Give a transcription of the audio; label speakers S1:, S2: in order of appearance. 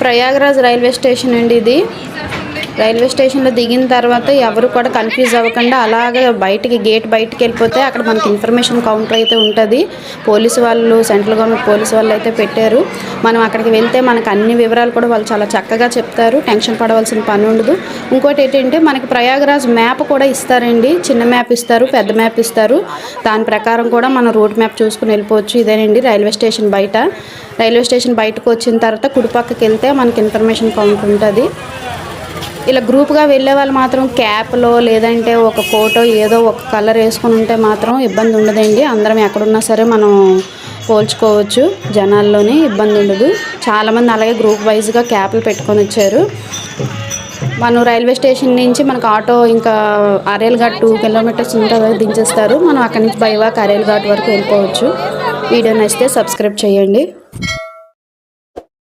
S1: Prayagraj railway station అండి ఇది. Railway స్టేషన్లో దిగిన తర్వాత ఎవరు కూడా కన్ఫ్యూజ్ అవ్వకుండా అలాగే గేట్ బయటికి వెళ్ళిపోతే అక్కడ మనకి ఇన్ఫర్మేషన్ కౌంటర్ అయితే ఉంటుంది. పోలీసు వాళ్ళు, సెంట్రల్ గవర్నమెంట్ పోలీసు వాళ్ళు అయితే పెట్టారు. మనం అక్కడికి వెళ్తే మనకు అన్ని వివరాలు కూడా వాళ్ళు చాలా చక్కగా చెప్తారు. టెన్షన్ పడవలసిన పని ఉండదు. ఇంకోటి ఏంటంటే మనకి ప్రయాగరాజ్ మ్యాప్ కూడా ఇస్తారండి. చిన్న మ్యాప్ ఇస్తారు, పెద్ద మ్యాప్ ఇస్తారు. దాని ప్రకారం కూడా మనం రూట్ మ్యాప్ చూసుకుని వెళ్ళిపోవచ్చు. ఇదేనండి రైల్వే స్టేషన్ బయట. రైల్వే స్టేషన్ బయటకు వచ్చిన తర్వాత కుడిపక్కకి వెళ్తే మనకి ఇన్ఫర్మేషన్ కౌంటర్ ఉంటుంది. ఇలా గ్రూప్గా వెళ్ళే వాళ్ళు మాత్రం క్యాప్లో లేదంటే ఒక కోటో ఏదో ఒక కలర్ వేసుకొని ఉంటే మాత్రం ఇబ్బంది ఉండదండి. అందరం ఎక్కడున్నా సరే మనం పోల్చుకోవచ్చు. జనాల్లోనే ఇబ్బంది ఉండదు. చాలామంది అలాగే గ్రూప్ వైజ్గా క్యాప్లు పెట్టుకొని వచ్చారు. మనం రైల్వే స్టేషన్ నుంచి మనకు ఆటో ఇంకా అరేల్ ఘాట్ 2 కిలోమీటర్స్ ఉంటుంది, దించేస్తారు. మనం అక్కడి నుంచి బైవాక్ అరేల్ ఘాట్ వరకు వెళ్ళిపోవచ్చు. వీడియో నచ్చితే సబ్స్క్రైబ్ చేయండి.